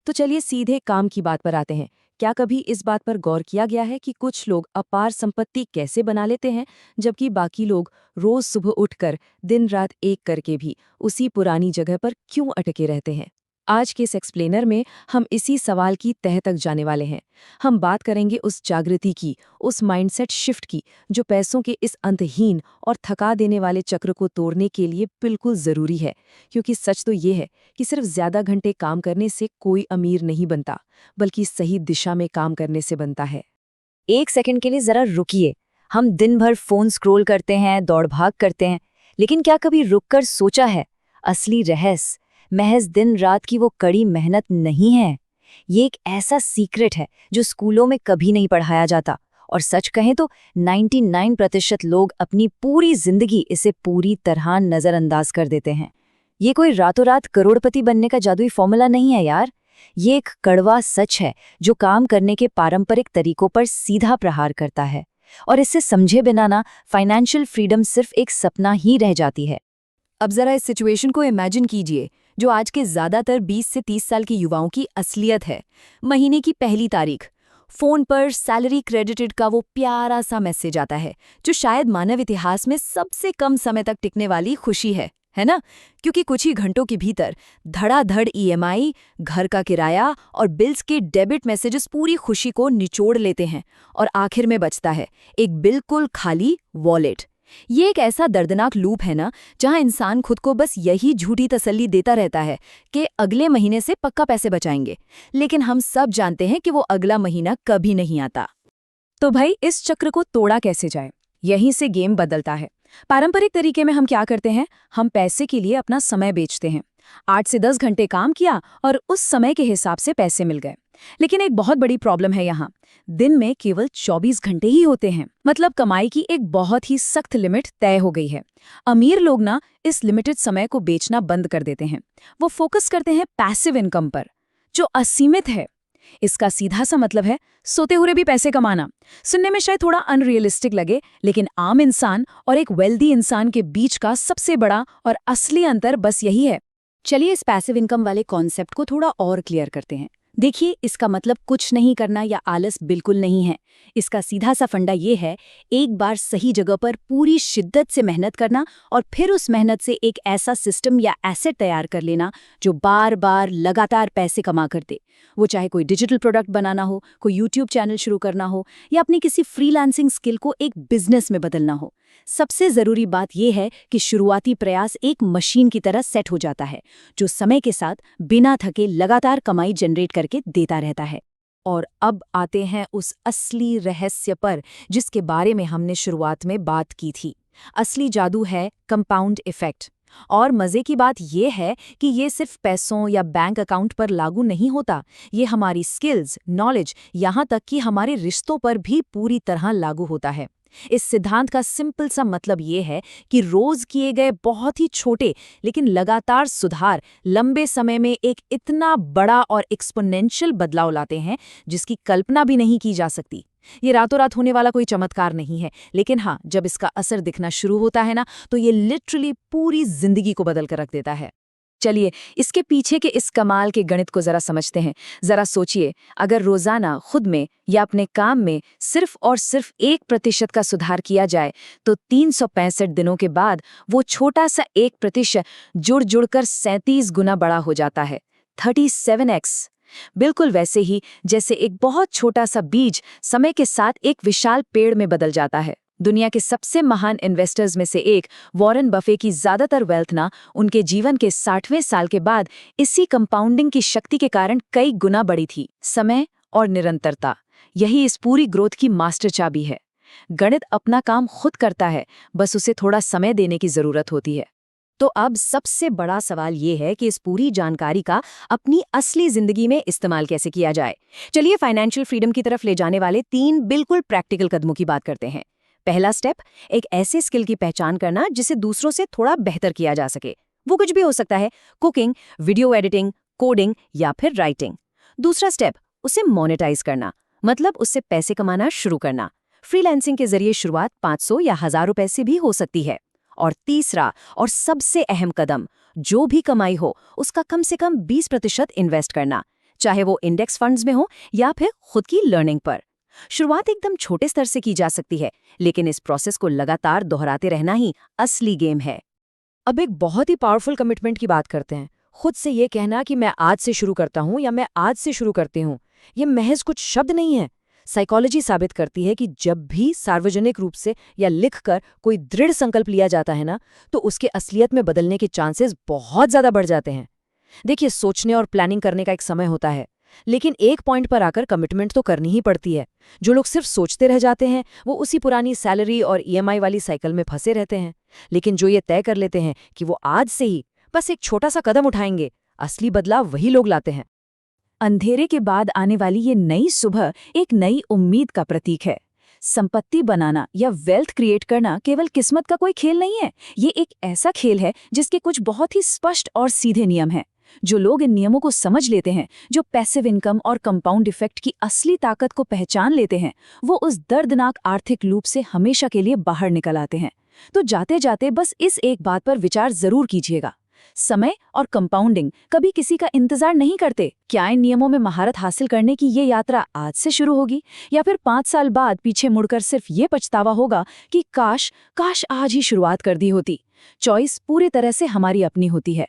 तो चलिए सीधे काम की बात पर आते हैं। क्या कभी इस बात पर गौर किया गया है कि कुछ लोग अपार संपत्ति कैसे बना लेते हैं, जबकि बाकी लोग रोज सुबह उठकर दिन रात एक करके भी उसी पुरानी जगह पर क्यों अटके रहते हैं? आज के इस एक्सप्लेनर में हम इसी सवाल की तह तक जाने वाले हैं। हम बात करेंगे उस जागृति की, उस माइंडसेट शिफ्ट की, जो पैसों के इस अंतहीन और थका देने वाले चक्र को तोड़ने के लिए बिल्कुल जरूरी है। क्योंकि सच तो ये है कि सिर्फ ज्यादा घंटे काम करने से कोई अमीर नहीं बनता, बल्कि सही दिशा में काम करने से बनता है। एक सेकंड के लिए जरा रुकिए। हम दिन भर फोन स्क्रॉल करते हैं, दौड़ भाग करते हैं, लेकिन क्या कभी रुककर सोचा है असली रहस्य महज दिन रात की वो कड़ी मेहनत नहीं है। ये एक ऐसा सीक्रेट है जो स्कूलों में कभी नहीं पढ़ाया जाता, और सच कहें तो 99% लोग अपनी पूरी जिंदगी इसे पूरी तरह नजरअंदाज कर देते हैं। ये कोई रातों रात करोड़पति बनने का जादुई फॉर्मूला नहीं है यार। ये एक कड़वा सच है जो काम करने के पारंपरिक तरीकों पर सीधा प्रहार करता है, और इससे समझे बिना ना फाइनेंशियल फ्रीडम सिर्फ एक सपना ही रह जाती है। अब जरा इस सिचुएशन को इमेजिन कीजिए, जो आज के ज्यादातर 20 से 30 साल के युवाओं की असलियत है। महीने की पहली तारीख, फोन पर सैलरी क्रेडिटेड का वो प्यारा सा मैसेज आता है, जो शायद मानव इतिहास में सबसे कम समय तक टिकने वाली खुशी है ना? क्योंकि कुछ ही घंटों के भीतर धड़ाधड़ ईएमआई, घर का किराया और बिल्स के डेबिट मैसेजेस पूरी खुशी को निचोड़ लेते हैं, और आखिर में बचता है एक बिल्कुल खाली वॉलेट। ये एक ऐसा दर्दनाक लूप है ना, जहां इंसान खुद को बस यही झूठी तसल्ली देता रहता है कि अगले महीने से पक्का पैसे बचाएंगे, लेकिन हम सब जानते हैं कि वो अगला महीना कभी नहीं आता। तो भाई, इस चक्र को तोड़ा कैसे जाए? यहीं से गेम बदलता है। पारंपरिक तरीके में हम क्या करते हैं? हम पैसे के लिए अपना समय बेचते हैं। 8 से 10 घंटे काम किया और उस समय के हिसाब से पैसे मिल गए। लेकिन एक बहुत बड़ी प्रॉब्लम है यहाँ। दिन में केवल 24 घंटे ही होते हैं। मतलब कमाई की एक बहुत ही सख्त लिमिट तय हो गई है। अमीर लोग ना इस लिमिटेड समय को बेचना बंद कर देते हैं। वो फोकस करते हैं पैसिव इनकम पर, जो असीमित है। इसका सीधा सा मतलब है सोते हुए भी पैसे कमाना। सुनने में शायद थोड़ा अनरियलिस्टिक लगे, लेकिन आम इंसान और एक वेल्दी इंसान के बीच का सबसे बड़ा और असली अंतर बस यही है। चलिए इस पैसिव इनकम वाले कॉन्सेप्ट को थोड़ा और क्लियर करते हैं। देखिए, इसका मतलब कुछ नहीं करना या आलस बिल्कुल नहीं है। इसका सीधा सा फंडा ये है, एक बार सही जगह पर पूरी शिद्दत से मेहनत करना, और फिर उस मेहनत से एक ऐसा सिस्टम या एसेट तैयार कर लेना जो बार बार लगातार पैसे कमा कर दे। वो चाहे कोई डिजिटल प्रोडक्ट बनाना हो, कोई यूट्यूब चैनल शुरू करना हो, या अपनी किसी फ्रीलांसिंग स्किल को एक बिजनेस में बदलना हो। सबसे जरूरी बात यह है कि शुरुआती प्रयास एक मशीन की तरह सेट हो जाता है, जो समय के साथ बिना थके लगातार कमाई जनरेट करके देता रहता है। और अब आते हैं उस असली रहस्य पर, जिसके बारे में हमने शुरुआत में बात की थी। असली जादू है कंपाउंड इफेक्ट। और मजे की बात यह है कि ये सिर्फ पैसों या बैंक अकाउंट पर लागू नहीं होता। ये हमारी स्किल्स, नॉलेज, यहाँ तक कि हमारे रिश्तों पर भी पूरी तरह लागू होता है। इस सिद्धांत का सिंपल सा मतलब ये है कि रोज किए गए बहुत ही छोटे लेकिन लगातार सुधार लंबे समय में एक इतना बड़ा और एक्सपोनेंशियल बदलाव लाते हैं जिसकी कल्पना भी नहीं की जा सकती। ये रातों रात होने वाला कोई चमत्कार नहीं है, लेकिन हाँ, जब इसका असर दिखना शुरू होता है ना, तो ये लिटरली पूरी जिंदगी को बदल कर रख देता है। चलिए इसके पीछे के इस कमाल के गणित को जरा समझते हैं। जरा सोचिए, अगर रोजाना खुद में या अपने काम में सिर्फ और सिर्फ 1% का सुधार किया जाए, तो 365 दिनों के बाद वो छोटा सा 1% जुड़ जुड़कर 37 गुना बड़ा हो जाता है। 37x। बिल्कुल वैसे ही जैसे एक बहुत छोटा सा बीज समय के साथ एक विशाल पेड़ में बदल जाता है। दुनिया के सबसे महान इन्वेस्टर्स में से एक वॉरेन बफे की ज्यादातर वेल्थ ना उनके जीवन के 60वें साल के बाद इसी कंपाउंडिंग की शक्ति के कारण कई गुना बढ़ी थी। समय और निरंतरता, यही इस पूरी ग्रोथ की मास्टर चाबी है। गणित अपना काम खुद करता है, बस उसे थोड़ा समय देने की जरूरत होती है। तो अब सबसे बड़ा सवाल ये है कि इस पूरी जानकारी का अपनी असली जिंदगी में इस्तेमाल कैसे किया जाए। चलिए फाइनेंशियल फ्रीडम की तरफ ले जाने वाले 3 बिल्कुल प्रैक्टिकल कदमों की बात करते हैं। पहला स्टेप, एक ऐसे स्किल की पहचान करना जिसे दूसरों से थोड़ा बेहतर किया जा सके। वो कुछ भी हो सकता है, कुकिंग, वीडियो एडिटिंग, कोडिंग या फिर राइटिंग। दूसरा स्टेप, उसे मोनेटाइज करना, मतलब उससे पैसे कमाना शुरू करना। फ्रीलांसिंग के जरिए शुरुआत 500 या 1000 रुपए से भी हो सकती है। और तीसरा और सबसे अहम कदम, जो भी कमाई हो उसका कम से कम 20% इन्वेस्ट करना। चाहे वो इंडेक्स फंड्स में हो या फिर खुद की लर्निंग पर। शुरुआत एकदम छोटे स्तर से की जा सकती है, लेकिन इस प्रोसेस को लगातार दोहराते रहना ही असली गेम है। अब एक बहुत ही पावरफुल कमिटमेंट की बात करते हैं। खुद से ये कहना कि मैं आज से शुरू करता हूँ या मैं आज से शुरू करती हूँ, ये महज कुछ शब्द नहीं है। साइकोलॉजी साबित करती है कि जब भी सार्वजनिक रूप से या लिखकर कोई दृढ़ संकल्प लिया जाता है ना, तो उसके असलियत में बदलने के चांसेस बहुत ज्यादा बढ़ जाते हैं। देखिए, सोचने और प्लानिंग करने का एक समय होता है, लेकिन एक पॉइंट पर आकर कमिटमेंट तो करनी ही पड़ती है। जो लोग सिर्फ सोचते रह जाते हैं वो उसी पुरानी सैलरी और ईएमआई वाली साइकिल में फंसे रहते हैं। लेकिन जो ये तय कर लेते हैं कि वो आज से ही बस एक छोटा सा कदम उठाएंगे, असली बदलाव वही लोग लाते हैं। अंधेरे के बाद आने वाली ये नई सुबह एक नई उम्मीद का प्रतीक है। संपत्ति बनाना या वेल्थ क्रिएट करना केवल किस्मत का कोई खेल नहीं है, ये एक ऐसा खेल है जिसके कुछ बहुत ही स्पष्ट और सीधे नियम हैं। जो लोग इन नियमों को समझ लेते हैं, जो पैसिव इनकम और कंपाउंड इफेक्ट की असली ताकत को पहचान लेते हैं, वो उस दर्दनाक आर्थिक लूप से हमेशा के लिए बाहर निकल आते हैं। तो जाते जाते बस इस एक बात पर विचार जरूर कीजिएगा, समय और कंपाउंडिंग कभी किसी का इंतजार नहीं करते। क्या इन नियमों में महारत हासिल करने की ये यात्रा आज से शुरू होगी, या फिर 5 साल बाद पीछे मुड़कर सिर्फ ये पछतावा होगा कि काश आज ही शुरुआत कर दी होती। चॉइस पूरी तरह से हमारी अपनी होती है।